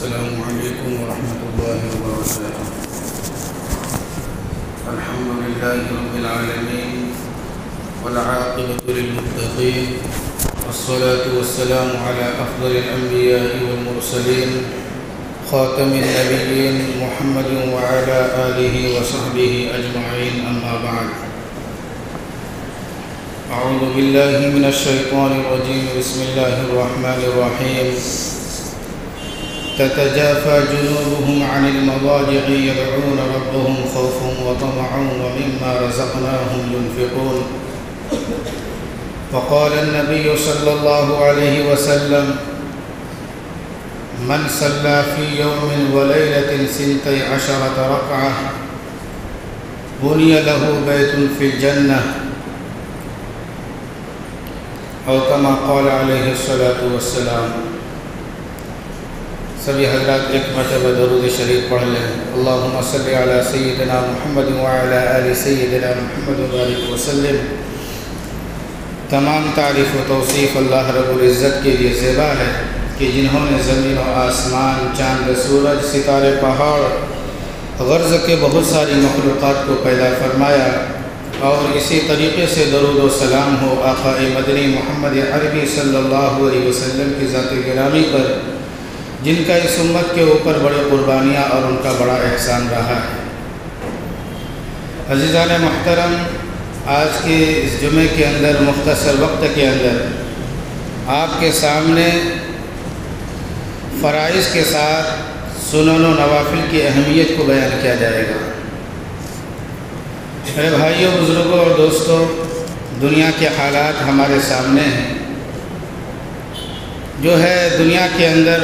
السلام عليكم ورحمة الله وبركاته. الحمد لله رب العالمين والعاقبة للمتقين والصلاة والسلام على أفضل الأنبياء والمرسلين خاتم النبيين محمد وعلى آله وصحبه أجمعين، أما بعد. أعوذ بالله من الشيطان الرجيم. بسم الله الرحمن الرحيم. تتجافى جنوبهم عن المضاجع يدعون ربهم خوفا وطمعا ومما رزقناهم ينفقون. وقال النبي صلى الله عليه وسلم: من صلى في يوم وليلة 12 ركعة بني له بيت في الجنة، او كما قال عليه الصلاة والسلام. سبھی حضرات ایک مرتبہ درود شریف پڑھ لیں. اللہم صلی علی سیدنا محمد وعلی آل سیدنا محمد وبارک وسلم. تمام تعریف و توصیف اللہ رب العزت کے لیے زیبا ہے کہ جنہوں نے زمین و آسمان، چاند، سورج، ستارے، پہاڑ، غرض کے بہت ساری مخلوقات کو پیدا فرمایا، اور اسی طریقے سے درود و سلام ہو آقا مدنی محمد عربی صلی اللہ علیہ وسلم کی ذات گرامی پر، جن کا اس امت کے اوپر بڑے قربانیاں اور ان کا بڑا احسان رہا ہے. عزیزان محترم، آج کے اس جمعے کے اندر مختصر وقت کے اندر آپ کے سامنے فرائض کے ساتھ سنن و نوافل کی اہمیت کو بیان کیا جائے گا. میرے بھائیوں، بزرگوں اور دوستوں، دنیا کے حالات ہمارے سامنے ہیں. جو ہے دنیا کے اندر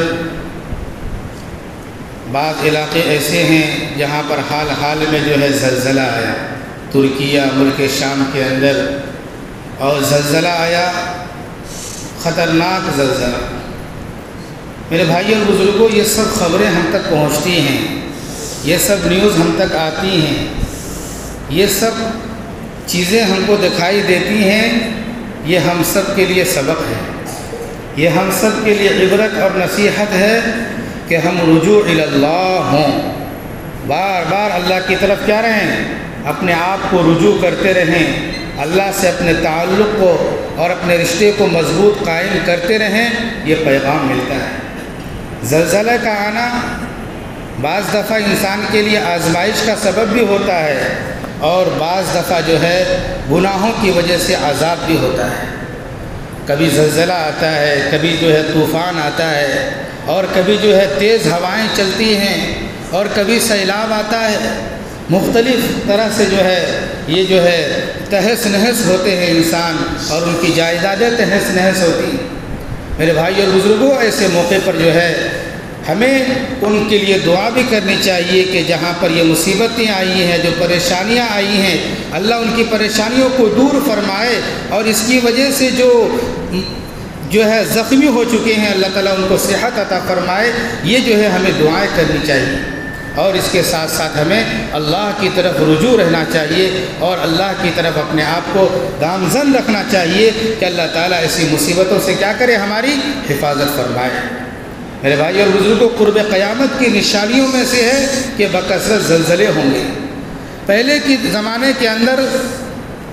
بعض علاقے ایسے ہیں جہاں پر حال میں جو ہے زلزلہ آیا. ترکیہ، ملک شام کے اندر اور زلزلہ آیا، خطرناک زلزلہ. میرے بھائیوں اور بزرگوں، یہ سب خبریں ہم تک پہنچتی ہیں، یہ سب نیوز ہم تک آتی ہیں، یہ سب چیزیں ہم کو دکھائی دیتی ہیں. یہ ہم سب کے لیے سبق ہے، یہ ہم سب کے لیے عبرت اور نصیحت ہے کہ ہم رجوع الی اللہ ہوں. بار بار اللہ کی طرف کیا رہیں؟ اپنے آپ کو رجوع کرتے رہیں، اللہ سے اپنے تعلق کو اور اپنے رشتے کو مضبوط قائم کرتے رہیں. یہ پیغام ملتا ہے. زلزلہ کا آنا بعض دفعہ انسان کے لیے آزمائش کا سبب بھی ہوتا ہے، اور بعض دفعہ جو ہے گناہوں کی وجہ سے عذاب بھی ہوتا ہے. کبھی زلزلہ آتا ہے، کبھی جو ہے طوفان آتا ہے، اور کبھی جو ہے تیز ہوائیں چلتی ہیں، اور کبھی سیلاب آتا ہے. مختلف طرح سے جو ہے یہ جو ہے تہس نہس ہوتے ہیں انسان، اور ان کی جائیدادیں تہس نہس ہوتی ہیں. میرے بھائی اور بزرگوں، ایسے موقع پر جو ہے ہمیں ان کے لیے دعا بھی کرنی چاہیے کہ جہاں پر یہ مصیبتیں آئی ہیں، جو پریشانیاں آئی ہیں، اللہ ان کی پریشانیوں کو دور فرمائے، اور اس کی وجہ سے جو ہے زخمی ہو چکے ہیں، اللہ تعالیٰ ان کو صحت عطا فرمائے. یہ جو ہے ہمیں دعائیں کرنی چاہیے، اور اس کے ساتھ ساتھ ہمیں اللہ کی طرف رجوع رہنا چاہیے، اور اللہ کی طرف اپنے آپ کو گامزن رکھنا چاہیے کہ اللہ تعالیٰ ایسی مصیبتوں سے کیا کرے؟ ہماری حفاظت فرمائے. میرے بھائی اور بزرگوں، قرب قیامت کی نشانیوں میں سے ہے کہ بکثرت زلزلے ہوں گے. پہلے کے زمانے کے اندر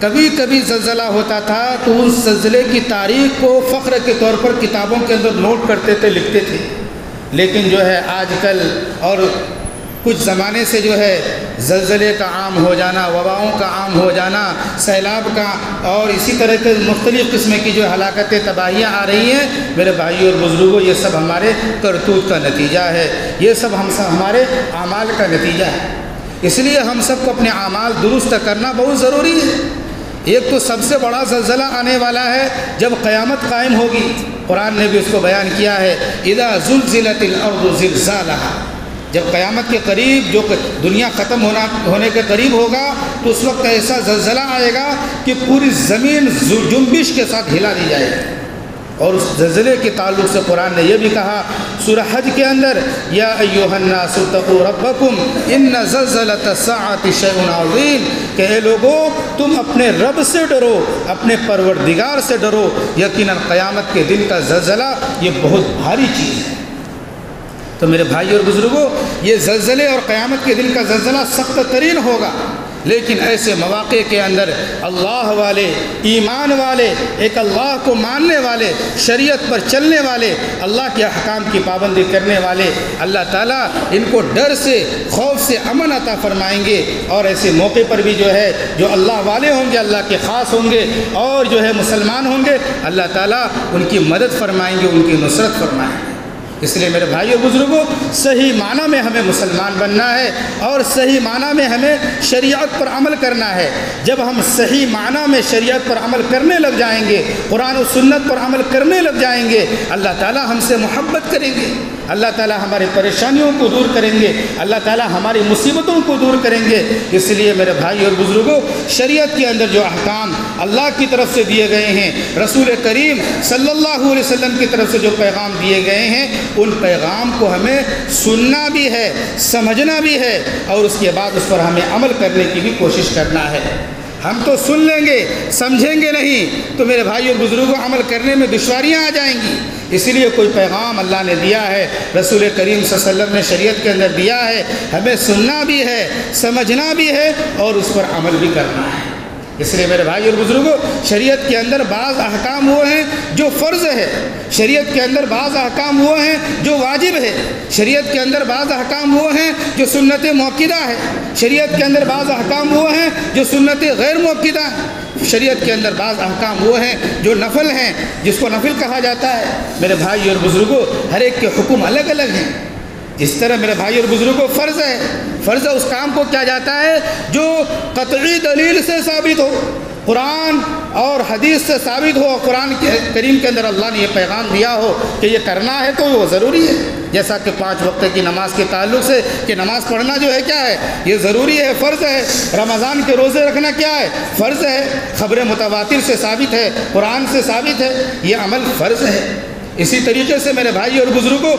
کبھی کبھی زلزلہ ہوتا تھا تو اس زلزلے کی تاریخ کو فخر کے طور پر کتابوں کے اندر نوٹ کرتے تھے، لکھتے تھے. لیکن جو ہے آج کل اور کچھ زمانے سے جو ہے زلزلے کا عام ہو جانا، وباؤں کا عام ہو جانا، سیلاب کا، اور اسی طرح کے مختلف قسم کی جو ہلاکتیں، تباہیاں آ رہی ہیں. میرے بھائیوں اور بزرگوں، یہ سب ہمارے کرتوت کا نتیجہ ہے، یہ سب ہمارے اعمال کا نتیجہ ہے. اس لیے ہم سب کو اپنے اعمال درست کرنا بہت ضروری ہے. ایک تو سب سے بڑا زلزلہ آنے والا ہے جب قیامت قائم ہوگی. قرآن نے بھی اس کو بیان کیا ہے، اذا زلزلت الارض زلزالها. جب قیامت کے قریب، جو دنیا ختم ہونے کے قریب ہوگا، تو اس وقت ایسا زلزلہ آئے گا کہ پوری زمین جنبش کے ساتھ ہلا دی جائے گی. اور اس زلزلے کے تعلق سے قرآن نے یہ بھی کہا سورہ حج کے اندر، یا ایھا الناس اتقوا ربکم ان زلزلۃ الساعۃ شیء عظیم، کہ اے لوگو تم اپنے رب سے ڈرو، اپنے پروردگار سے ڈرو، یقیناً قیامت کے دن کا زلزلہ یہ بہت بھاری چیز ہے۔ تو میرے بھائی اور بزرگوں، یہ زلزلے اور قیامت کے دن کا زلزلہ سخت ترین ہوگا، لیکن ایسے مواقع کے اندر اللہ والے، ایمان والے، ایک اللہ کو ماننے والے، شریعت پر چلنے والے، اللہ کے احکام کی پابندی کرنے والے، اللہ تعالیٰ ان کو ڈر سے، خوف سے امن عطا فرمائیں گے، اور ایسے موقع پر بھی جو ہے جو اللہ والے ہوں گے، اللہ کے خاص ہوں گے اور جو ہے مسلمان ہوں گے، اللہ تعالیٰ ان کی مدد فرمائیں گے، ان کی نصرت فرمائیں گے۔ اس لیے میرے بھائیو بزرگوں، صحیح معنی میں ہمیں مسلمان بننا ہے اور صحیح معنی میں ہمیں شریعت پر عمل کرنا ہے۔ جب ہم صحیح معنی میں شریعت پر عمل کرنے لگ جائیں گے، قرآن و سنت پر عمل کرنے لگ جائیں گے، اللہ تعالیٰ ہم سے محبت کریں گے، اللہ تعالیٰ ہماری پریشانیوں کو دور کریں گے، اللہ تعالیٰ ہماری مصیبتوں کو دور کریں گے۔ اس لیے میرے بھائی اور بزرگوں، شریعت کے اندر جو احکام اللہ کی طرف سے دیے گئے ہیں، رسول کریم صلی اللہ علیہ وسلم کی طرف سے جو پیغام دیے گئے ہیں، ان پیغام کو ہمیں سننا بھی ہے، سمجھنا بھی ہے، اور اس کے بعد اس پر ہمیں عمل کرنے کی بھی کوشش کرنا ہے۔ ہم تو سن لیں گے، سمجھیں گے نہیں، تو میرے بھائی اور بزرگوں، عمل کرنے میں دشواریاں آ جائیں گی۔ اسی لیے کوئی پیغام اللہ نے دیا ہے، رسول کریم صلی اللہ علیہ وسلم نے شریعت کے اندر دیا ہے، ہمیں سننا بھی ہے، سمجھنا بھی ہے، اور اس پر عمل بھی کرنا ہے۔ اس لیے میرے بھائی اور بزرگوں، شریعت کے اندر بعض احکام وہ ہیں جو فرض ہے، شریعت کے اندر بعض احکام وہ ہیں جو واجب ہے، شریعت کے اندر بعض احکام وہ ہیں جو سنت مؤکدہ ہے، شریعت کے اندر بعض احکام وہ ہیں جو سنت غیر مؤکدہ ہے، شریعت کے اندر بعض احکام وہ ہیں جو نفل ہیں، جس کو نفل کہا جاتا ہے۔ میرے بھائی اور بزرگوں، ہر ایک کے حکم الگ الگ ہیں۔ جس طرح میرے بھائی اور بزرگوں، فرض ہے، فرض اس کام کو کیا جاتا ہے جو قطعی دلیل سے ثابت ہو، قرآن اور حدیث سے ثابت ہو، قرآن کریم کے اندر اللہ نے یہ پیغام دیا ہو کہ یہ کرنا ہے تو وہ ضروری ہے۔ جیسا کہ 5 وقت کی نماز کے تعلق سے کہ نماز پڑھنا جو ہے کیا ہے، یہ ضروری ہے، فرض ہے۔ رمضان کے روزے رکھنا کیا ہے، فرض ہے، خبر متواتر سے ثابت ہے، قرآن سے ثابت ہے، یہ عمل فرض ہے۔ اسی طریقے سے میرے بھائی اور بزرگوں،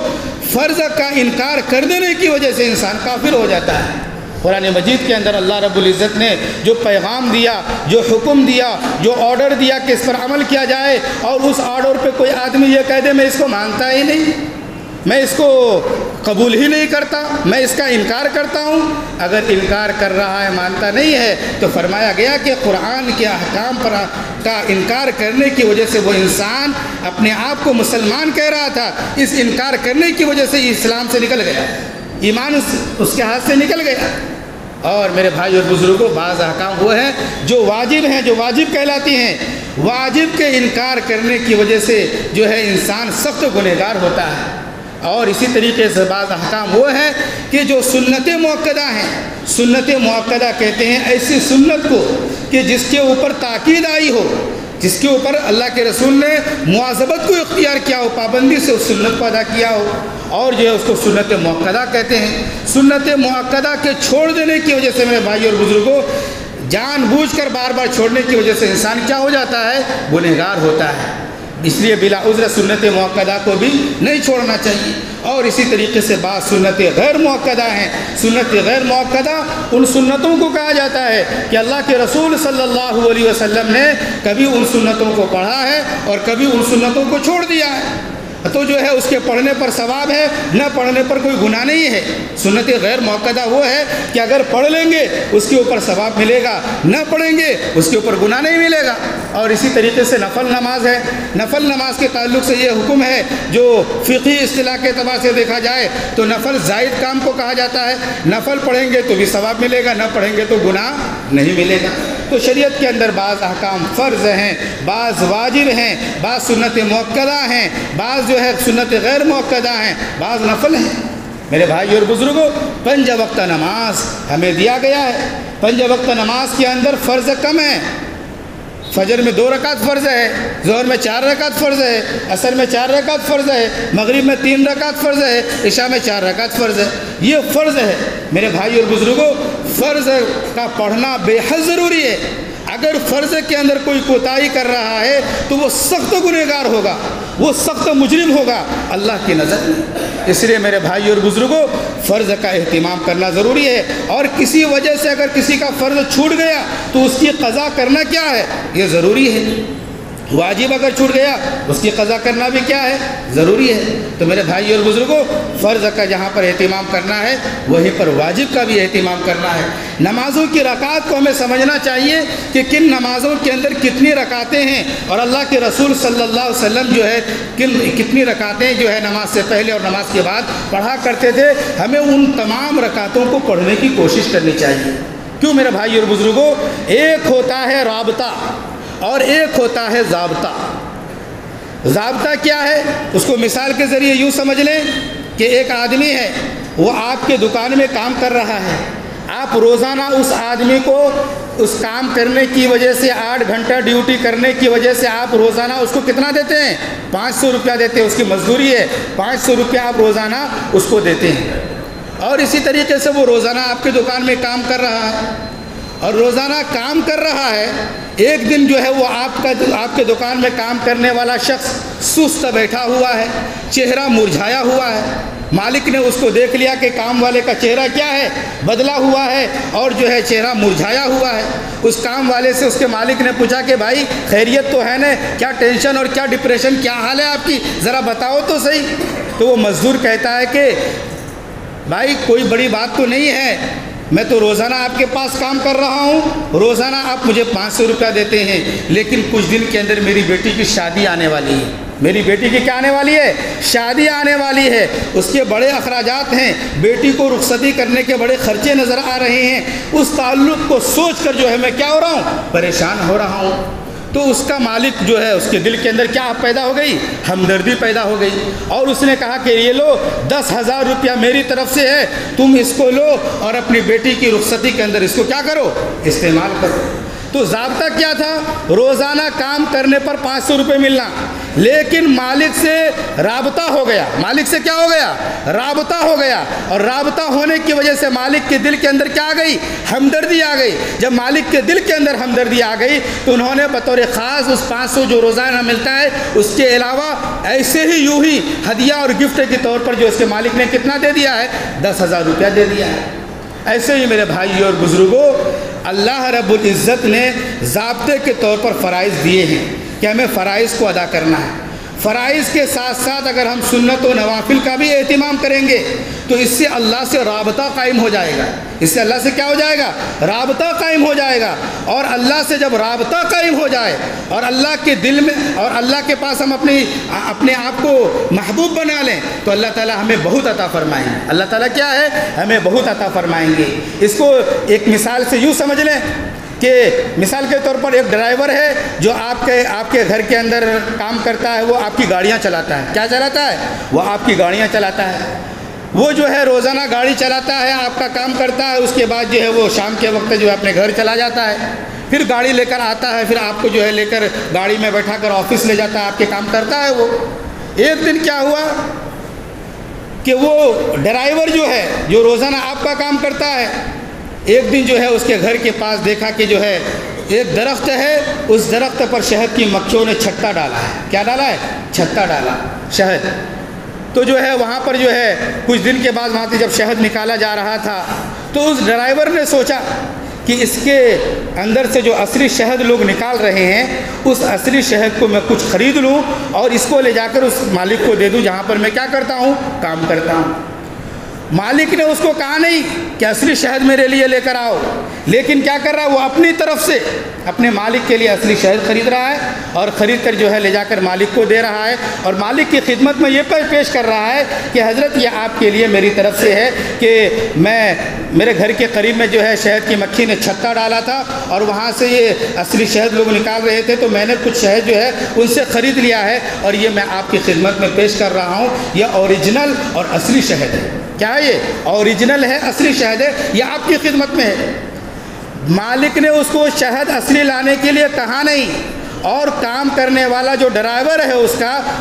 فرض کا انکار کر دینے کی وجہ سے انسان کافر ہو جاتا ہے۔ قرآن مجید کے اندر اللہ رب العزت نے جو پیغام دیا، جو حکم دیا، جو آرڈر دیا کہ اس پر عمل کیا جائے، اور اس آرڈر پہ کوئی آدمی یہ کہہ دے میں اس کو مانتا ہی نہیں، میں اس کو قبول ہی نہیں کرتا، میں اس کا انکار کرتا ہوں، اگر انکار کر رہا ہے، مانتا نہیں ہے، تو فرمایا گیا کہ قرآن کے احکام پر کا انکار کرنے کی وجہ سے وہ انسان اپنے آپ کو مسلمان کہہ رہا تھا، اس انکار کرنے کی وجہ سے اسلام سے نکل گیا، ایمان اس کے ہاتھ سے نکل گیا۔ اور میرے بھائی اور بزرگوں، بعض احکام وہ ہیں جو واجب ہیں، جو واجب کہلاتی ہیں، واجب کے انکار کرنے کی وجہ سے جو ہے انسان سخت گنہگار ہوتا ہے۔ اور اسی طریقے سے بعض احکام وہ ہیں کہ جو سنت مؤکدہ ہیں، سنت مؤکدہ کہتے ہیں ایسی سنت کو کہ جس کے اوپر تاکید آئی ہو، جس کے اوپر اللہ کے رسول نے مواظبت کو اختیار کیا ہو، پابندی سے اس سنت کو ادا کیا ہو، اور جو ہے اس کو سنت مؤکدہ کہتے ہیں۔ سنت مؤکدہ کے چھوڑ دینے کی وجہ سے میرے بھائی اور بزرگوں، جان بوجھ کر بار بار چھوڑنے کی وجہ سے انسان کیا ہو جاتا ہے، گنہگار ہوتا ہے۔ اس لیے بلا عذر سنت مؤکدہ کو بھی نہیں چھوڑنا چاہیے۔ اور اسی طریقے سے بعض سنت غیر مؤکدہ ہیں، سنت غیر مؤکدہ ان سنتوں کو کہا جاتا ہے کہ اللہ کے رسول صلی اللہ علیہ وسلم نے کبھی ان سنتوں کو پڑھا ہے اور کبھی ان سنتوں کو چھوڑ دیا ہے، تو جو ہے اس کے پڑھنے پر ثواب ہے، نہ پڑھنے پر کوئی گناہ نہیں ہے۔ سنت غیر مؤکدہ وہ ہے کہ اگر پڑھ لیں گے اس کے اوپر ثواب ملے گا، نہ پڑھیں گے اس کے اوپر گناہ نہیں ملے گا۔ اور اسی طریقے سے نفل نماز ہے، نفل نماز کے تعلق سے یہ حکم ہے جو فقہی اصطلاح کے اعتبار سے دیکھا جائے تو نفل زائد کام کو کہا جاتا ہے، نفل پڑھیں گے تو بھی ثواب ملے گا، نہ پڑھیں گے تو گناہ نہیں ملے گا۔ تو شریعت کے اندر بعض احکام فرض ہیں، بعض واجب ہیں، بعض سنت مؤکدہ ہیں، بعض جو ہے سنت غیر مؤکدہ ہیں، بعض نفل ہیں۔ میرے بھائی اور بزرگوں، 5 وقت نماز ہمیں دیا گیا ہے۔ 5 وقت نماز کے اندر فرض کم ہے، فجر میں 2 رکعت فرض ہے، ظہر میں 4 رکعت فرض ہے، عصر میں 4 رکعت فرض ہے، مغرب میں 3 رکعت فرض ہے، عشاء میں 4 رکعت فرض ہے۔ یہ فرض ہے میرے بھائی اور بزرگوں، فرض کا پڑھنا بے حد ضروری ہے۔ اگر فرض کے اندر کوئی کوتاہی کر رہا ہے تو وہ سخت گنہگار ہوگا، وہ سخت مجرم ہوگا اللہ کی نظر میں۔ اس لیے میرے بھائی اور بزرگوں، فرض کا اہتمام کرنا ضروری ہے، اور کسی وجہ سے اگر کسی کا فرض چھوٹ گیا تو اس کی قضا کرنا کیا ہے، یہ ضروری ہے۔ واجب اگر چھوٹ گیا اس کی قضا کرنا بھی کیا ہے؟ ضروری ہے۔ تو میرے بھائی اور بزرگوں، فرض کا جہاں پر اہتمام کرنا ہے وہیں پر واجب کا بھی اہتمام کرنا ہے۔ نمازوں کی رکعات کو ہمیں سمجھنا چاہیے کہ کن نمازوں کے اندر کتنی رکعتیں ہیں، اور اللہ کے رسول صلی اللہ علیہ وسلم جو ہے کتنی رکعتیں جو ہے نماز سے پہلے اور نماز کے بعد پڑھا کرتے تھے۔ ہمیں ان تمام رکعتوں کو پڑھنے کی کوشش کرنی چاہیے۔ کیوں میرے بھائی اور بزرگوں؟ ایک ہوتا ہے رابطہ اور ایک ہوتا ہے ضابطہ۔ ضابطہ کیا ہے؟ اس کو مثال کے ذریعے یوں سمجھ لیں کہ ایک آدمی ہے، وہ آپ کے دکان میں کام کر رہا ہے، آپ روزانہ اس آدمی کو اس کام کرنے کی وجہ سے 8 گھنٹہ ڈیوٹی کرنے کی وجہ سے آپ روزانہ اس کو کتنا دیتے ہیں؟ 500 روپیہ دیتے ہیں، اس کی مزدوری ہے 500 روپیہ آپ روزانہ اس کو دیتے ہیں۔ اور اسی طریقے سے وہ روزانہ آپ کی دکان میں کام کر رہا ہے، اور روزانہ کام کر رہا ہے، ایک دن جو ہے وہ آپ کے دکان میں کام کرنے والا شخص سست بیٹھا ہوا ہے، چہرہ مرجھایا ہوا ہے، مالک نے اس کو دیکھ لیا کہ کام والے کا چہرہ کیا ہے؟ بدلا ہوا ہے اور جو ہے چہرہ مرجھایا ہوا ہے۔ اس کام والے سے اس کے مالک نے پوچھا کہ بھائی خیریت تو ہے نا، کیا ٹینشن اور کیا ڈپریشن، کیا حال ہے آپ کی، ذرا بتاؤ تو صحیح۔ تو وہ مزدور کہتا ہے کہ بھائی کوئی بڑی بات تو نہیں ہے، میں تو روزانہ آپ کے پاس کام کر رہا ہوں، روزانہ آپ مجھے 500 روپیہ دیتے ہیں، لیکن کچھ دن کے اندر میری بیٹی کی شادی آنے والی ہے۔ میری بیٹی کی کیا آنے والی ہے؟ شادی آنے والی ہے، اس کے بڑے اخراجات ہیں، بیٹی کو رخصتی کرنے کے بڑے خرچے نظر آ رہے ہیں۔ اس تعلق کو سوچ کر جو ہے میں کیا ہو رہا ہوں؟ پریشان ہو رہا ہوں۔ تو اس کا مالک جو ہے اس کے دل کے اندر کیا پیدا ہو گئی؟ ہمدردی پیدا ہو گئی، اور اس نے کہا کہ یہ لو 10,000 روپیہ میری طرف سے ہے، تم اس کو لو اور اپنی بیٹی کی رخصتی کے اندر اس کو کیا کرو؟ استعمال کرو۔ تو ضابطہ کیا تھا؟ روزانہ کام کرنے پر 500 روپے ملنا، لیکن مالک سے رابطہ ہو گیا۔ مالک سے کیا ہو گیا؟ رابطہ ہو گیا، اور رابطہ ہونے کی وجہ سے مالک کے دل کے اندر کیا آ گئی؟ ہمدردی آ گئی۔ جب مالک کے دل کے اندر ہمدردی آ گئی تو انہوں نے بطور خاص اس 500 جو روزانہ ملتا ہے اس کے علاوہ ایسے ہی یوں ہی ہدیہ اور گفٹ کے طور پر جو اس کے مالک نے کتنا دے دیا ہے؟ 10,000 روپیہ دے دیا ہے۔ ایسے ہی میرے بھائی اور بزرگوں، اللہ رب العزت نے ضابطے کے طور پر فرائض دیے ہیں کہ ہمیں فرائض کو ادا کرنا ہے۔ فرائض کے ساتھ ساتھ اگر ہم سنت و نوافل کا بھی اہتمام کریں گے تو اس سے اللہ سے رابطہ قائم ہو جائے گا۔ اس سے اللہ سے کیا ہو جائے گا؟ رابطہ قائم ہو جائے گا۔ اور اللہ سے جب رابطہ قائم ہو جائے اور اللہ کے دل میں اور اللہ کے پاس ہم اپنے آپ کو محبوب بنا لیں تو اللہ تعالیٰ ہمیں بہت عطا فرمائیں گے۔ اللہ تعالیٰ کیا ہے؟ ہمیں بہت عطا فرمائیں گے۔ اس کو ایک مثال سے یوں سمجھ لیں کہ مثال کے طور پر ایک ڈرائیور ہے جو آپ کے گھر کے اندر کام کرتا ہے، وہ آپ کی گاڑیاں چلاتا ہے۔ کیا چلاتا ہے؟ وہ آپ کی گاڑیاں چلاتا ہے۔ وہ جو ہے روزانہ گاڑی چلاتا ہے، آپ کا کام کرتا ہے، اس کے بعد جو ہے وہ شام کے وقت جو ہے اپنے گھر چلا جاتا ہے، پھر گاڑی لے کر آتا ہے، پھر آپ کو جو ہے لے کر گاڑی میں بیٹھا کر آفس لے جاتا ہے، آپ کے کام کرتا ہے وہ۔ ایک دن کیا ہوا کہ وہ ڈرائیور جو ہے جو روزانہ آپ کا کام کرتا ہے، ایک دن جو ہے اس کے گھر کے پاس دیکھا کہ جو ہے ایک درخت ہے، اس درخت پر شہد کی مکھیوں نے چھتا ڈالا ہے۔ کیا ڈالا ہے؟ چھتا ڈالا، شہد۔ تو جو ہے وہاں پر جو ہے کچھ دن کے بعد وہاں سے جب شہد نکالا جا رہا تھا تو اس ڈرائیور نے سوچا کہ اس کے اندر سے جو اصلی شہد لوگ نکال رہے ہیں اس اصلی شہد کو میں کچھ خرید لوں اور اس کو لے جا کر اس مالک کو دے دوں جہاں پر میں کیا کرتا ہوں؟ کام کرتا ہوں۔ مالک نے اس کو کہا نہیں کہ اصلی شہد میرے لیے لے کر آؤ، لیکن کیا کر رہا ہے؟ وہ اپنی طرف سے اپنے مالک کے لیے اصلی شہد خرید رہا ہے اور خرید کر جو ہے لے جا کر مالک کو دے رہا ہے، اور مالک کی خدمت میں یہ پیش کر رہا ہے کہ حضرت یہ آپ کے لیے میری طرف سے ہے کہ میرے گھر کے قریب میں جو ہے شہد کی مکھی نے چھتا ڈالا تھا اور وہاں سے یہ اصلی شہد لوگ نکال رہے تھے، تو میں نے کچھ شہد جو ہے ان سے خرید لیا ہے اور یہ میں آپ کی خدمت میں پیش کر رہا ہوں۔ یہ اوریجنل اور اصلی شہد ہے۔ کیا ہے؟ یہ اوریجنل ہے، اصلی شہد ہے، یہ آپ کی خدمت میں ہے۔ مالک نے اس کو شہد اصلی لانے کے لیے کہا نہیں، اور کام کرنے والا جو ڈرائیور ہے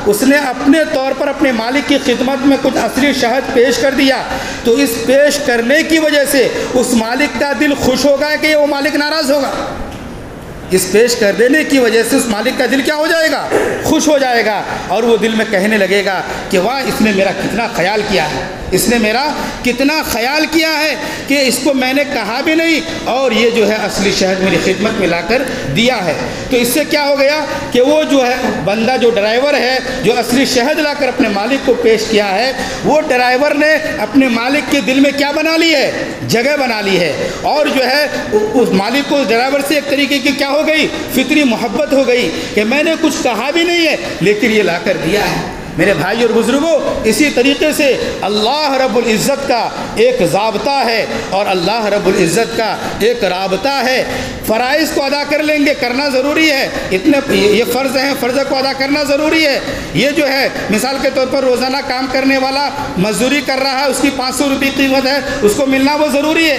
اس نے اپنے طور پر اپنے مالک کی خدمت میں کچھ اصلی شہد پیش کر دیا، تو اس پیش کرنے کی وجہ سے اس مالک کا دل خوش ہوگا کہ وہ مالک ناراض ہوگا؟ اس پیش کر دینے کی وجہ سے اس مالک کا دل کیا ہو جائے گا؟ خوش ہو جائے گا، اور وہ دل میں کہنے لگے گا کہ واہ، اس نے میرا کتنا خیال کیا ہے، اس نے میرا کتنا خیال کیا ہے کہ اس کو میں نے کہا بھی نہیں اور یہ جو ہے اصلی شہد میری خدمت میں لا کر دیا ہے۔ تو اس سے کیا ہو گیا کہ وہ جو ہے بندہ، جو ڈرائیور ہے، جو اصلی شہد لا کر اپنے مالک کو پیش کیا ہے، وہ ڈرائیور نے اپنے مالک کے دل میں کیا بنا لی ہے؟ جگہ بنا لی ہے، اور جو ہے اس مالک کو ڈرائیور سے ایک طریقے کی کیا ہو گئی؟ فطری محبت ہو گئی کہ میں نے کچھ کہا بھی نہیں ہے لیکن یہ لا کر دیا ہے۔ میرے بھائی اور بزرگوں، اسی طریقے سے اللہ رب العزت کا ایک ضابطہ ہے اور اللہ رب العزت کا ایک رابطہ ہے۔ فرائض کو ادا کر لیں گے، کرنا ضروری ہے، اتنے یہ فرض ہیں، فرض کو ادا کرنا ضروری ہے۔ یہ جو ہے مثال کے طور پر روزانہ کام کرنے والا مزدوری کر رہا ہے، اس کی 500 روپے قیمت ہے، اس کو ملنا وہ ضروری ہے،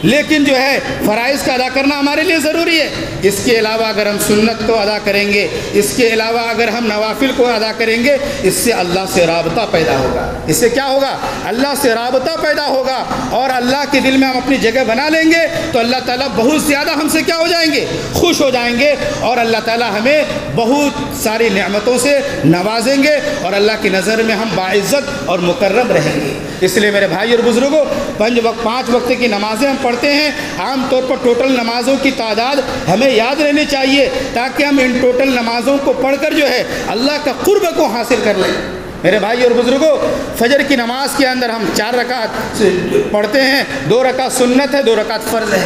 لیکن جو ہے فرائض کا ادا کرنا ہمارے لیے ضروری ہے۔ اس کے علاوہ اگر ہم سنت کو ادا کریں گے، اس کے علاوہ اگر ہم نوافل کو ادا کریں گے، اس سے اللہ سے رابطہ پیدا ہوگا۔ اس سے کیا ہوگا؟ اللہ سے رابطہ پیدا ہوگا، اور اللہ کے دل میں ہم اپنی جگہ بنا لیں گے تو اللہ تعالیٰ بہت زیادہ ہم سے کیا ہو جائیں گے؟ خوش ہو جائیں گے، اور اللہ تعالیٰ ہمیں بہت ساری نعمتوں سے نوازیں گے، اور اللہ کی نظر میں ہم باعزت اور مکرم رہیں گے۔ اس لیے میرے بھائی اور بزرگوں، 5 وقت کی نمازیں ہم پڑھتے ہیں، عام طور پر ٹوٹل نمازوں کی تعداد ہمیں یاد رہنی چاہیے تاکہ ہم ان ٹوٹل نمازوں کو پڑھ کر جو ہے اللہ کا قرب کو حاصل کر لیں۔ میرے بھائی اور بزرگوں، فجر کی نماز کے اندر ہم 4 رکعت پڑھتے ہیں، 2 رکعت سنت ہے، 2 رکعت فرض ہے۔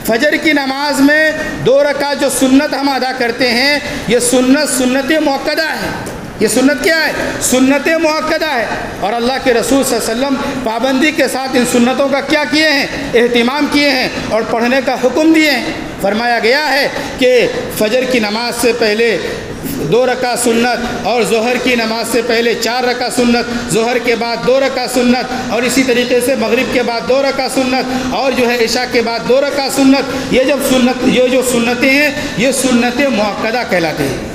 فجر کی نماز میں 2 رکعت جو سنت ہم ادا کرتے ہیں، یہ سنت مؤکدہ ہے۔ یہ سنت کیا ہے؟ سنت مؤکدہ ہے، اور اللہ کے رسول صلی اللہ علیہ وسلم پابندی کے ساتھ ان سنتوں کا کیا کیے ہیں؟ اہتمام کیے ہیں اور پڑھنے کا حکم دیے ہیں۔ فرمایا گیا ہے کہ فجر کی نماز سے پہلے 2 رکعت سنت، اور ظہر کی نماز سے پہلے 4 رکعت سنت، ظہر کے بعد 2 رکعت سنت، اور اسی طریقے سے مغرب کے بعد 2 رکعت سنت، اور جو ہے عشاء کے بعد 2 رکعت سنت۔ یہ جو سنتیں ہیں، یہ سنت مؤکدہ کہلاتے ہیں۔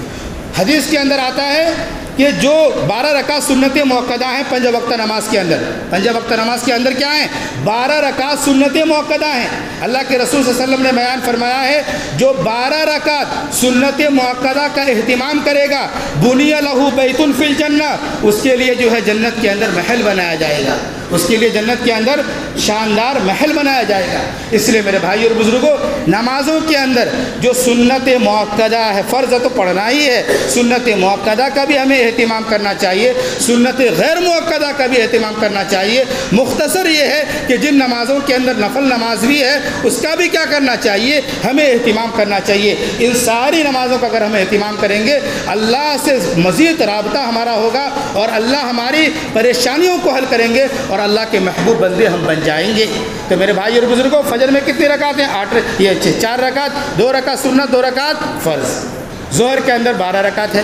حدیث کے اندر آتا ہے کہ جو 12 رکعت سنت مؤکدہ ہیں 5 وقت نماز کے اندر، 5 وقت نماز کے اندر کیا ہیں؟ 12 رکعت سنت مؤکدہ ہیں۔ اللہ کے رسول صلی اللہ علیہ وسلم نے بیان فرمایا ہے، جو 12 رکعت سنت مؤکدہ کا اہتمام کرے گا، بنی لہ بیت فی الجنہ، اس کے لیے جو ہے جنت کے اندر محل بنایا جائے گا، اس کے لیے جنت کے اندر شاندار محل بنایا جائے گا۔ اس لیے میرے بھائی اور بزرگوں، نمازوں کے اندر جو سنت مؤکدہ ہے، فرض تو پڑھنا ہی ہے، سنت مؤکدہ کا بھی ہمیں اہتمام کرنا چاہیے، سنت غیر مؤکدہ کا بھی اہتمام کرنا چاہیے۔ مختصر یہ ہے کہ جن نمازوں کے اندر نفل نماز بھی ہے، اس کا بھی کیا کرنا چاہیے؟ ہمیں اہتمام کرنا چاہیے۔ ان ساری نمازوں کا اگر ہم اہتمام کریں گے، اللہ سے مزید رابطہ ہمارا ہوگا، اور اللہ ہماری پریشانیوں کو حل کریں گے، اور اللہ کے محبوب بندے ہم بن جائیں گے۔ تو میرے بھائی اور بزرگوں، فجر میں کتنی رکعت ہیں؟ 4 رکعت، 2 رکعت سنت، 2 رکعت فرض۔ ظہر کے اندر 12 رکعت ہے،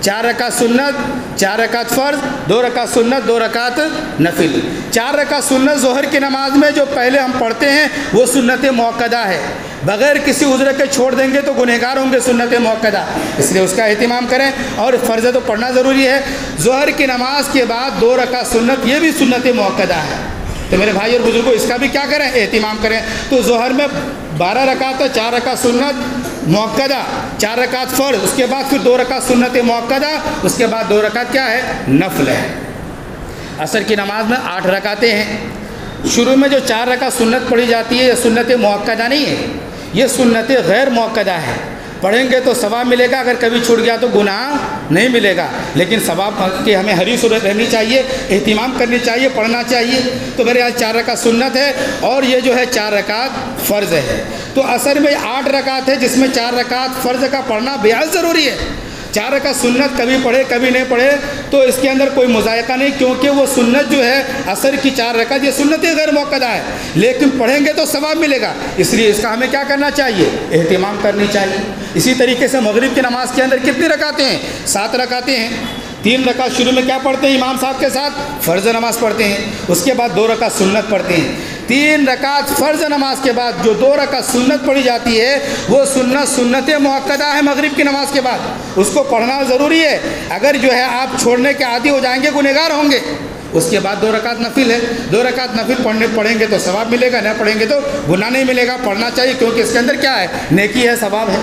4 رکعت سنت، 4 رکعت فرض، 2 رکعت سنت، 2 رکعت نفل۔ 4 رکعت سنت ظہر کی نماز میں جو پہلے ہم پڑھتے ہیں وہ سنت مؤکدہ ہے، بغیر کسی عذر کے چھوڑ دیں گے تو گنہگار ہوں گے سنت مؤکدہ، اس لیے اس کا اہتمام کریں، اور فرض تو پڑھنا ضروری ہے۔ ظہر کی نماز کے بعد 2 رکعت سنت، یہ بھی سنت مؤکدہ ہے۔ تو میرے بھائی اور بزرگوں، اس کا بھی کیا کریں؟ اہتمام کریں۔ تو ظہر میں 12 رکعت ہے، 4 رکعت سنت مؤکدہ، 4 رکعت فرض، اس کے بعد پھر 2 رکعت سنت مؤکدہ، اس کے بعد 2 رکعت کیا ہے؟ نفل ہے۔ عصر کی نماز میں 8 رکعتیں ہیں۔ شروع میں جو 4 رکعت سنت پڑھی جاتی ہے، یہ سنت مؤکدہ نہیں ہے، یہ سنت غیر مؤکدہ ہے۔ پڑھیں گے تو ثواب ملے گا، اگر کبھی چھوٹ گیا تو گناہ نہیں ملے گا، لیکن ثواب کی ہمیں حریص رہنی چاہیے، اہتمام کرنی چاہیے، پڑھنا چاہیے۔ تو میرے یہاں 4 رکعت سنت ہے، اور یہ جو ہے 4 رکعت فرض ہے۔ تو عصر میں 8 رکعت ہے، جس میں 4 رکعت فرض کا پڑھنا بےحد ضروری ہے۔ 4 رکعت سنت کبھی پڑھے کبھی نہیں پڑھے تو اس کے اندر کوئی مذائقہ نہیں، کیونکہ وہ سنت جو ہے عصر کی 4 رکعت، یہ سنت غیر مؤکدہ ہے، لیکن پڑھیں گے تو ثواب ملے گا، اس لیے اس کا ہمیں کیا کرنا چاہیے؟ اہتمام کرنی چاہیے۔ اسی طریقے سے مغرب کی نماز کے اندر کتنی رکعتیں ہیں؟ 7 رکعتیں ہیں۔ 3 رکعت شروع میں کیا پڑھتے ہیں؟ امام صاحب کے ساتھ فرض نماز پڑھتے ہیں، اس کے بعد 2 رکعت سنت پڑھتے ہیں۔ 3 رکعت فرض نماز کے بعد جو 2 رکعت سنت پڑھی جاتی ہے، وہ سنت مؤکدہ ہے مغرب کی نماز کے بعد، اس کو پڑھنا ضروری ہے۔ اگر جو ہے آپ چھوڑنے کے عادی ہو جائیں گے، گنہگار ہوں گے، اس کے بعد 2 رکعت نفل ہے. 2 رکعت نفل پڑھیں گے تو ثواب ملے گا, نہ پڑھیں گے تو گناہ نہیں ملے گا. پڑھنا چاہیے کیونکہ اس کے اندر کیا ہے, نیکی ہے, ثواب ہے.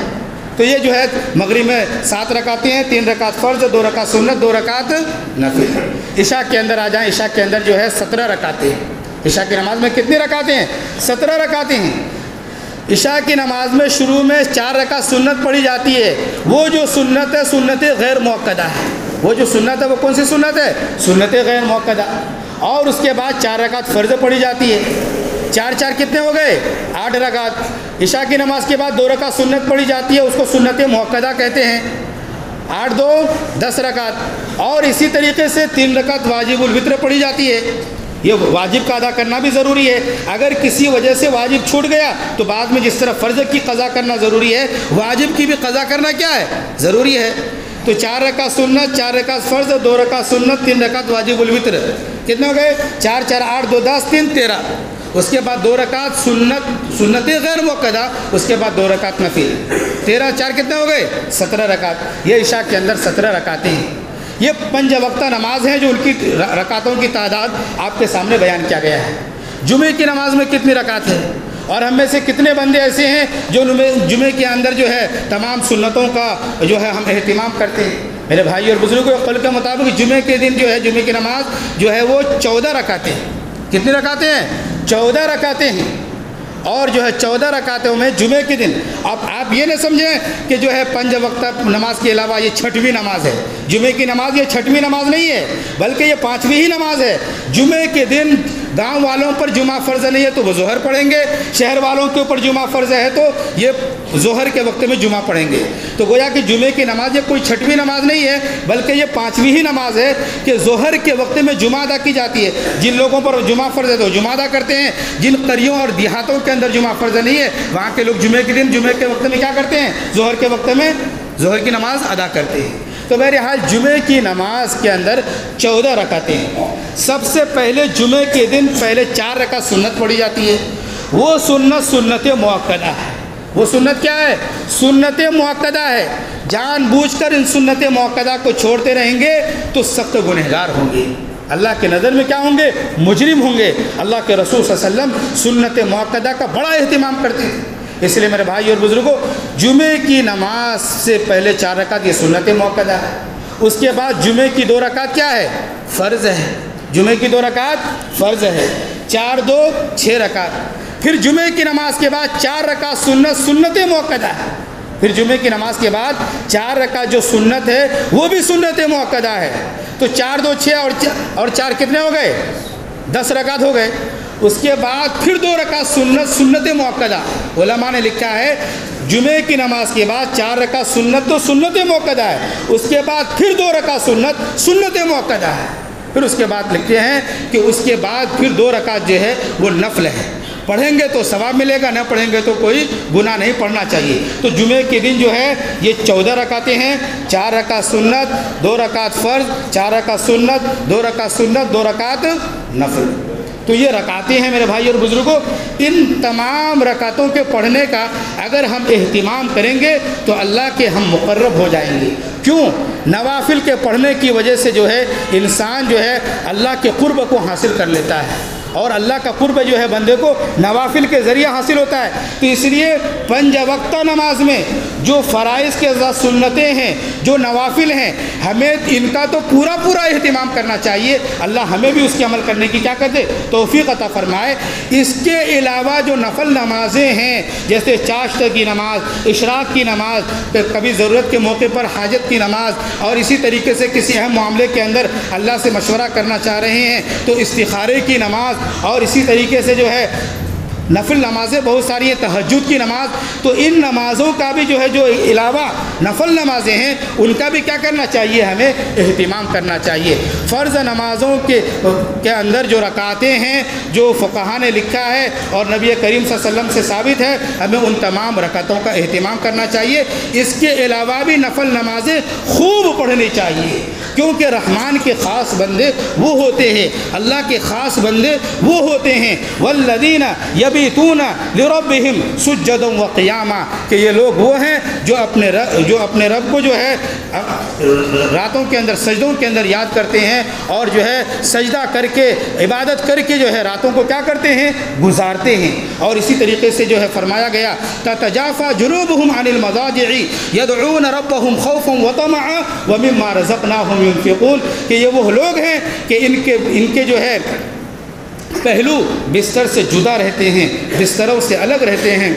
تو یہ جو ہے مغرب میں 7 رکعتیں ہیں, 3 رکعت فرض, 2 رکعت سنت, 2 رکعت نفل. عشاء کے اندر آ جائیں, عشاء کے اندر جو ہے 17 رکعتیں. عشاء کی نماز میں کتنی رکعتیں ہیں؟ 17 رکعتیں ہیں. عشاء کی نماز میں شروع میں 4 رکعت سنت پڑھی جاتی ہے. وہ جو سنت ہے سنت غیر مؤکدہ ہے. وہ جو سنت ہے وہ کون سی سنت ہے؟ سنت غیر مؤکدہ. اور اس کے بعد 4 رکعت فرض پڑھی جاتی ہے. 4 4 کتنے ہو گئے؟ 8 رکعت. عشاء کی نماز کے بعد 2 رکعت سنت پڑھی جاتی ہے, اس کو سنت مؤکدہ کہتے ہیں. 8 2 10 رکعت. اور اسی طریقے سے 3 رکعت واجب الوتر پڑھی جاتی ہے. یہ واجب کا ادا کرنا بھی ضروری ہے. اگر کسی وجہ سے واجب چھوٹ گیا تو بعد میں جس طرح فرض کی قضا کرنا ضروری ہے, واجب کی بھی قضا کرنا کیا ہے؟ ضروری ہے. تو 4 رکعت سنت, 4 رکعت فرض, 2 رکعت سنت, 3 رکعت واجب الوتر. کتنے ہو گئے؟ 4 4 8 2 10 3 13. اس کے بعد 2 رکعت سنت غیر مؤکدہ, اس کے بعد 2 رکعت نفل. 13 4 کتنے ہو گئے؟ 17 رکعت. یہ عشاء کے اندر 17 رکعتیں ہیں. یہ 5 وقتہ نماز ہیں جو ان کی رکعتوں کی تعداد آپ کے سامنے بیان کیا گیا ہے. جمعے کی نماز میں کتنی رکعت ہے؟ اور ہم میں سے کتنے بندے ایسے ہیں جو جمعے کے اندر جو ہے تمام سنتوں کا جو ہے ہم اہتمام کرتے ہیں؟ میرے بھائی اور بزرگوں کے قول کے مطابق جمعے کے دن جو ہے جمعے کی نماز جو ہے وہ 14 رکعتیں ہیں. کتنی رکعتیں ہیں؟ 14 رکعتیں ہیں. اور جو ہے 14 رکعتوں میں جمعے کے دن آپ یہ نہ سمجھیں کہ جو ہے 5 وقت نماز کے علاوہ یہ 6ویں نماز ہے. جمعے کی نماز یہ 6ویں نماز نہیں ہے, بلکہ یہ 5ویں ہی نماز ہے. جمعے کے دن گاؤں والوں پر جمعہ فرض نہیں ہے تو وہ ظہر پڑھیں گے, شہر والوں کے اوپر جمعہ فرض ہے تو یہ ظہر کے وقت میں جمعہ پڑھیں گے. تو گویا کہ جمعے کی نماز یہ کوئی 6ویں نماز نہیں ہے, بلکہ یہ 5ویں ہی نماز ہے کہ ظہر کے وقت میں جمعہ ادا کی جاتی ہے. جن لوگوں پر جمعہ فرض ہے تو جمعہ ادا کرتے ہیں. جن قریوں اور دیہاتوں کے اندر جمعہ فرض نہیں ہے وہاں کے لوگ جمعے کے دن جمعے کے وقت میں کیا کرتے ہیں؟ ظہر کے وقت میں ظہر کی نماز ادا کرتے ہیں. تو بہرحال جمعے کی نماز کے اندر 14 رکعتیں ہیں. سب سے پہلے جمعے کے دن پہلے 4 رکعت سنت پڑھی جاتی ہے. وہ سنت مؤکدہ ہے. وہ سنت کیا ہے؟ سنت مؤکدہ ہے. جان بوجھ کر ان سنت مؤکدہ کو چھوڑتے رہیں گے تو سخت گنہگار ہوں گے, اللہ کے نظر میں کیا ہوں گے؟ مجرم ہوں گے. اللہ کے رسول صلی اللہ علیہ وسلم سنت مؤکدہ کا بڑا اہتمام کرتے تھے. اس لیے میرے بھائی اور بزرگوں, جمعے کی نماز سے پہلے 4 رکعت یہ سنت مؤکدہ ہے. اس کے بعد جمعے کی 2 رکعت کیا ہے؟ فرض ہے. جمعے کی 2 رکعت فرض ہے. 4 2 6 رکعت. پھر جمعے کی نماز کے بعد 4 رکعت سنت مؤکدہ ہے. پھر جمعے کی نماز کے بعد 4 رکعت جو سنت ہے وہ بھی سنت مؤکدہ ہے. تو 4 2 6 اور 4 کتنے ہو گئے؟ 10 رکعت ہو گئے. اس کے بعد پھر 2 رکعت سنت مؤکدہ. علماء نے لکھا ہے جمعے کی نماز کے بعد 4 رکعت سنت تو سنت مؤکدہ ہے, اس کے بعد پھر 2 رکعت سنت مؤکدہ ہے. پھر اس کے بعد لکھتے ہیں کہ اس کے بعد پھر 2 رکعت جو ہے وہ نفل ہے. پڑھیں گے تو ثواب ملے گا, نہ پڑھیں گے تو کوئی گناہ نہیں پڑھنا چاہیے. تو جمعے کے دن جو ہے یہ 14 رکعتیں ہیں. 4 رکعت سنت, 2 رکعت فرض, 4 رکعت سنت, 2 رکعت سنت, 2 رکعت نفل. تو یہ رکعتیں ہیں میرے بھائی اور بزرگوں. ان تمام رکعتوں کے پڑھنے کا اگر ہم اہتمام کریں گے تو اللہ کے ہم مقرب ہو جائیں گے. کیوں؟ نوافل کے پڑھنے کی وجہ سے جو ہے انسان جو ہے اللہ کے قرب کو حاصل کر لیتا ہے, اور اللہ کا قرب جو ہے بندے کو نوافل کے ذریعے حاصل ہوتا ہے. تو اس لیے 5 وقتہ نماز میں جو فرائض کے سنتیں ہیں, جو نوافل ہیں, ہمیں ان کا تو پورا اہتمام کرنا چاہیے. اللہ ہمیں بھی اس کے عمل کرنے کی کیا کر دے؟ توفیق عطا فرمائے. اس کے علاوہ جو نفل نمازیں ہیں جیسے چاشت کی نماز, اشراق کی نماز, کبھی ضرورت کے موقع پر حاجت کی نماز, اور اسی طریقے سے کسی اہم معاملے کے اندر اللہ سے مشورہ کرنا چاہ رہے ہیں تو استخارے کی نماز, اور اسی طریقے سے جو ہے نفل نمازیں بہت ساری ہیں, تہجد کی نماز. تو ان نمازوں کا بھی جو ہے جو علاوہ نفل نمازیں ہیں ان کا بھی کیا کرنا چاہیے؟ ہمیں اہتمام کرنا چاہیے. فرض نمازوں کے اندر جو رکعتیں ہیں جو فقہا نے لکھا ہے اور نبی کریم صلی اللہ علیہ وسلم سے ثابت ہے, ہمیں ان تمام رکعتوں کا اہتمام کرنا چاہیے. اس کے علاوہ بھی نفل نمازیں خوب پڑھنی چاہیے. کیونکہ رحمان کے خاص بندے وہ ہوتے ہیں، اللہ کے خاص بندے وہ ہوتے ہیں والذین یبیتون لربہم سجدا وقیاما، کہ یہ لوگ وہ ہیں جو اپنے رب کو جو ہے راتوں کے اندر سجدوں کے اندر یاد کرتے ہیں، اور جو ہے سجدہ کر کے عبادت کر کے جو ہے راتوں کو کیا کرتے ہیں، گزارتے ہیں۔ اور اسی طریقے سے جو ہے فرمایا گیا تتجافى جنوبهم عن المضاجع يدعون ربهم خوفا وطمعا ومما رزقناهم ينفقون، کہ یہ وہ لوگ ہیں کہ ان کے جو ہے پہلو بستر سے جدا رہتے ہیں، بستروں سے الگ رہتے ہیں،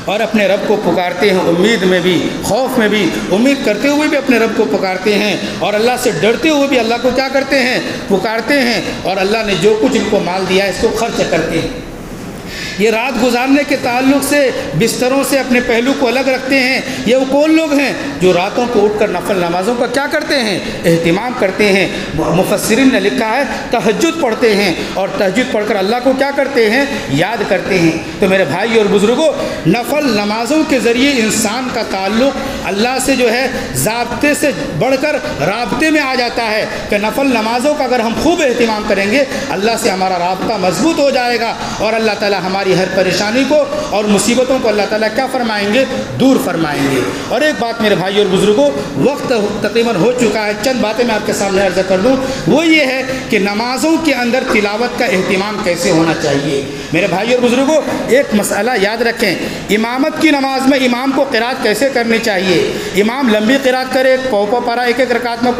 اور اپنے رب کو پکارتے ہیں، امید میں بھی خوف میں بھی، امید کرتے ہوئے بھی اپنے رب کو پکارتے ہیں، اور اللہ سے ڈرتے ہوئے بھی اللہ کو کیا کرتے ہیں، پکارتے ہیں، اور اللہ نے جو کچھ ان کو مال دیا ہے اس کو خرچ کرتے ہیں۔ یہ رات گزارنے کے تعلق سے بستروں سے اپنے پہلو کو الگ رکھتے ہیں۔ یہ وہ کون لوگ ہیں جو راتوں کو اٹھ کر نفل نمازوں کا کیا کرتے ہیں، اہتمام کرتے ہیں۔ مفسرین نے لکھا ہے تہجد پڑھتے ہیں، اور تہجد پڑھ کر اللہ کو کیا کرتے ہیں، یاد کرتے ہیں۔ تو میرے بھائی اور بزرگوں، نفل نمازوں کے ذریعے انسان کا تعلق اللہ سے جو ہے ضابطے سے بڑھ کر رابطے میں آ جاتا ہے، کہ نفل نمازوں کا اگر ہم خوب اہتمام کریں گے اللہ سے ہمارا رابطہ مضبوط ہو جائے گا، اور اللہ تعالیٰ ہماری ہر پریشانی کو اور مصیبتوں کو اللہ تعالیٰ کیا فرمائیں گے، دور فرمائیں گے۔ اور ایک بات میرے بھائی اور بزرگوں، وقت تقریباً ہو چکا ہے، چند باتیں میں آپ کے سامنے عرض کر دوں، وہ یہ ہے کہ نمازوں کے اندر تلاوت کا اہتمام کیسے ہونا چاہیے۔ میرے بھائی اور بزرگوں، ایک مسئلہ یاد رکھیں، امامت کی نماز میں امام کو قرات کیسے کرنی چاہیے۔ امام لمبی قرات کرے، پوپا پارا ایک ایک رکعت میں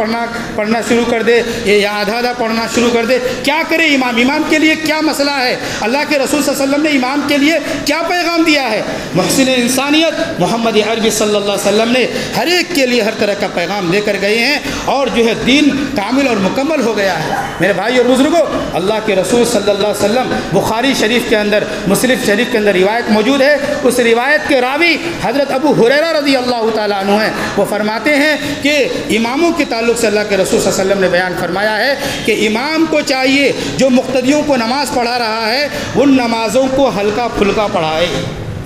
پڑھنا شروع کر دے، یا آدھا آدھا پڑھنا شروع کر دے، کیا کرے امام کے لیے کیا مسئلہ ہے، اللہ کے رسول صلی اللہ علیہ وسلم نے امام کے لیے کیا پیغام دیا ہے۔ محسن انسانیت محمد عربی صلی اللہ علیہ وسلم نے ہر ایک کے لیے ہر طرح کا پیغام دے کر گئے ہیں، اور جو ہے دین کامل اور مکمل ہو گیا ہے۔ میرے بھائی اور بزرگوں، اللہ کے رسول صلی اللہ علیہ وسلم بخاری شریف کے اندر، مسلم شریف کے اندر روایت موجود ہے، اس روایت کے راوی حضرت ابو ہریرہ رضی اللہ تعالیٰ عنہ ہیں۔ وہ فرماتے ہیں کہ اماموں کے تعلق سے اللہ کے رسول صلی اللہ علیہ وسلم نے بیان فرمایا ہے کہ امام کو چاہیے جو مقتدیوں کو نماز پڑھا رہا ہے ان نمازوں کو ہلکا پھلکا پڑھائے۔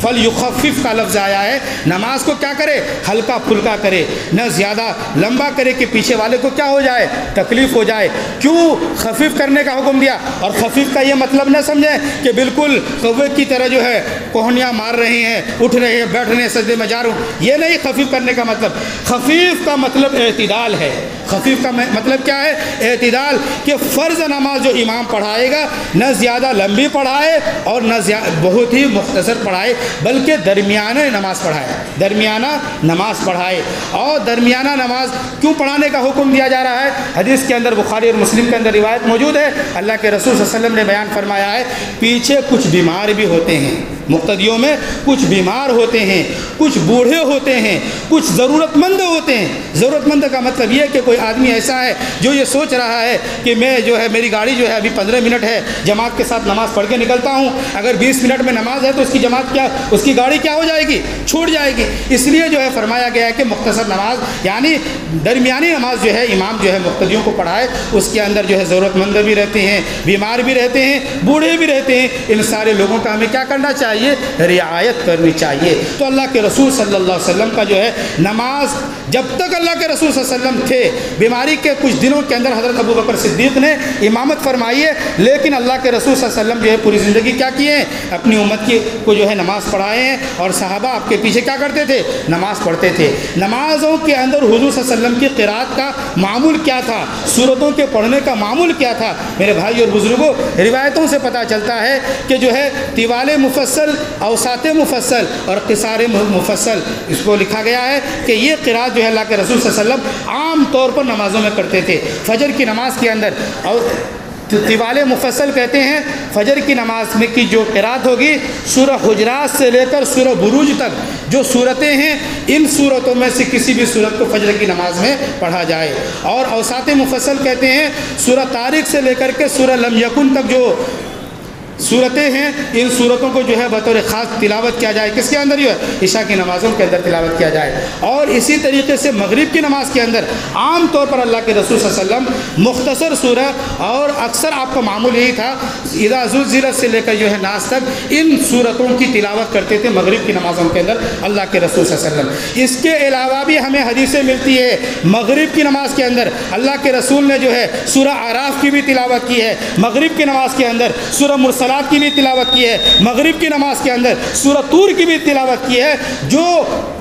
فَلْيُخَفِّفْ کا لفظ آیا ہے، نماز کو کیا کرے، ہلکا پھلکا کرے، نہ زیادہ لمبا کرے کہ پیچھے والے کو کیا ہو جائے، تکلیف ہو جائے۔ کیوں خفیف کرنے کا حکم دیا؟ اور خفیف کا یہ مطلب نہ سمجھیں کہ بالکل کوے کی طرح جو ہے کوہنیاں مار رہے ہیں، اٹھ رہے ہیں، بیٹھ رہے ہیں، سجدے میں جا رہے ہیں، یہ نہیں خفیف کرنے کا مطلب۔ خفیف کا مطلب اعتدال ہے۔ خفیف کا مطلب کیا ہے، اعتدال، کہ فرض نماز جو امام پڑھائے گا نہ زیادہ لمبی پڑھائے اور نہ بہت ہی مختصر پڑھائے، بلکہ درمیانہ نماز پڑھائے، درمیانہ نماز پڑھائے۔ اور درمیانہ نماز کیوں پڑھانے کا حکم دیا جا رہا ہے؟ حدیث کے اندر بخاری اور مسلم کے اندر روایت موجود ہے، اللہ کے رسول صلی اللہ علیہ وسلم نے بیان فرمایا ہے، پیچھے کچھ بیمار بھی ہوتے ہیں، مقتدیوں میں کچھ بیمار ہوتے ہیں، کچھ بوڑھے ہوتے ہیں، کچھ ضرورت مند ہوتے ہیں۔ ضرورت مند کا مطلب یہ کہ کوئی آدمی ایسا ہے جو یہ سوچ رہا ہے کہ میں جو ہے میری گاڑی جو ہے ابھی 15 منٹ ہے، جماعت کے ساتھ نماز پڑھ کے نکلتا ہوں، اگر 20 منٹ میں نماز ہے تو اس کی گاڑی کیا ہو جائے گی، چھوٹ جائے گی۔ اس لیے جو ہے فرمایا گیا ہے کہ مختصر نماز یعنی درمیانی نماز جو ہے امام جو ہے مقتدیوں کو پڑھائے۔ اس کے اندر جو ہے ضرورت مند بھی رہتے ہیں، بیمار بھی رہتے ہیں، بوڑھے بھی رہتے ہیں، ان سارے لوگوں کا ہمیں کیا کرنا چاہیے، رعایت کرنی چاہیے۔ تو اللہ کے رسول صلی اللہ علیہ وسلم کا جو ہے نماز، جب تک اللہ کے رسول صلی اللہ علیہ وسلم تھے، بیماری کے کچھ دنوں کے اندر حضرت ابو بکر صدیق نے امامت فرمائی ہے، لیکن اللہ کے رسول صلی اللہ علیہ وسلم جو ہے پوری زندگی کیا کیے ہیں، اپنی امت کو جو ہے نماز پڑھائے ہیں، اور صحابہ آپ کے پیچھے کیا کرتے تھے، نماز پڑھتے تھے۔ نمازوں کے اندر حضور صلی اللہ علیہ وسلم کی قرات کا معمول کیا تھا، سورتوں کے پڑھنے کا معمول کیا تھا؟ میرے بھائی اور بزرگوں، روایتوں سے پتہ چلتا ہے کہ جو ہے طوال مفصل، اوساط مفصل اور قصار مفصل، اس کو لکھا گیا ہے کہ یہ قرات جو ہے اللہ کے رسول صلی اللہ علیہ وسلم عام طور پر نمازوں میں کرتے تھے۔ فجر کی نماز کے اندر، اور طوال مفصل کہتے ہیں فجر کی نماز میں کی جو قرات ہوگی، سورہ حجرات سے لے کر سورہ بروج تک جو صورتیں ہیں، ان صورتوں میں سے کسی بھی صورت کو فجر کی نماز میں پڑھا جائے۔ اور اوساط مفصل کہتے ہیں سورہ طارق سے لے کر کے سورہ لم یکن تک جو صورتیں ہیں، ان صورتوں کو جو ہے بطور خاص تلاوت کیا جائے، کس کے اندر جو ہے عشاء کی نمازوں کے اندر تلاوت کیا جائے۔ اور اسی طریقے سے مغرب کی نماز کے اندر عام طور پر اللہ کے رسول صلی اللہ علیہ وسلم مختصر سورہ، اور اکثر آپ کا معمول یہی تھا اذا زلزلت سے لے کر جو ہے ناس تک ان صورتوں کی تلاوت کرتے تھے مغرب کی نمازوں کے اندر اللہ کے رسول صلی اللہ علیہ وسلم۔ اس کے علاوہ بھی ہمیں حدیثیں ملتی ہے مغرب کی نماز کے اندر اللہ کے رسول نے جو ہے سورہ اعراف کی بھی تلاوت کی ہے، مغرب کی نماز کے اندر سورہ مرسلات کی بھی تلاوت کی ہے، مغرب کی نماز کے اندر سورہ طور کی بھی تلاوت کی ہے۔ جو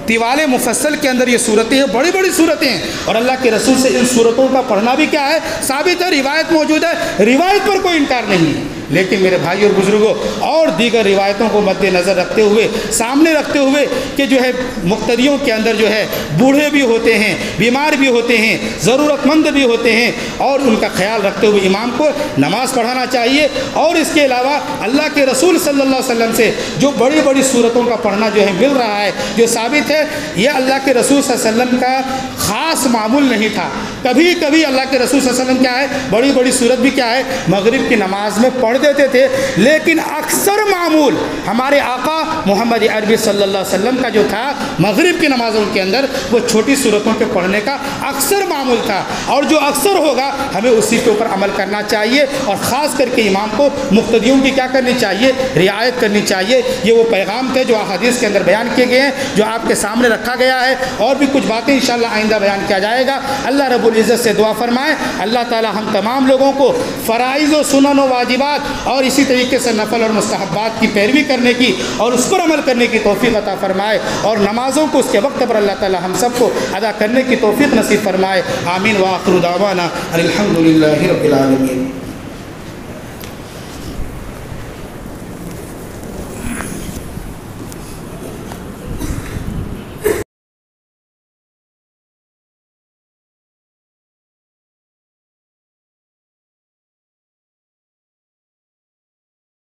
طوال مفصل کے اندر یہ صورتیں ہیں، بڑی بڑی صورتیں ہیں، اور اللہ کے رسول سے ان صورتوں کا پڑھنا بھی کیا ہے ثابت ہے، روایت موجود ہے، روایت پر کوئی انکار نہیں ہے۔ لیکن میرے بھائی اور بزرگوں، اور دیگر روایتوں کو مد نظر رکھتے ہوئے، سامنے رکھتے ہوئے کہ جو ہے مقتدیوں کے اندر جو ہے بوڑھے بھی ہوتے ہیں، بیمار بھی ہوتے ہیں، ضرورت مند بھی ہوتے ہیں، اور ان کا خیال رکھتے ہوئے امام کو نماز پڑھانا چاہیے۔ اور اس کے علاوہ اللہ کے رسول صلی اللہ علیہ وسلم سے جو بڑی بڑی صورتوں کا پڑھنا جو ہے مل رہا ہے، جو ثابت ہے، یہ اللہ کے رسول صلی اللہ علیہ وسلم کا خاص معمول نہیں تھا۔ کبھی کبھی اللہ کے رسول صلی اللہ علیہ وسلم کیا ہے بڑی بڑی صورت بھی کیا ہے مغرب کی نماز میں پڑھ دیتے تھے، لیکن اکثر معمول ہمارے آقا محمد عربی صلی اللہ علیہ وسلم کا جو تھا مغرب کی نمازوں کے اندر وہ چھوٹی صورتوں کے پڑھنے کا اکثر معمول تھا، اور جو اکثر ہوگا ہمیں اسی کے اوپر عمل کرنا چاہیے، اور خاص کر کے امام کو مقتدیوں کی کیا کرنی چاہیے رعایت کرنی چاہیے۔ یہ وہ پیغام تھے جو احادیث کے اندر بیان کیے گئے ہیں، جو آپ کے سامنے رکھا گیا ہے، اور بھی کچھ باتیں انشاءاللہ آئندہ بیان کیا جائے گا۔ اللہ رب العزت سے دعا فرمائے اللہ تعالی ہم تمام لوگوں کو فرائض و سنن و واجبات اور اسی طریقے سے نفل اور مستحبات کی پیروی کرنے کی اور اس پر عمل کرنے کی توفیق عطا فرمائے، اور نمازوں کو اس کے وقت پر اللہ تعالی ہم سب کو ادا کرنے کی توفیق نصیب فرمائے۔ آمین۔ وآخر دعوانا الحمدللہ رب العالمین۔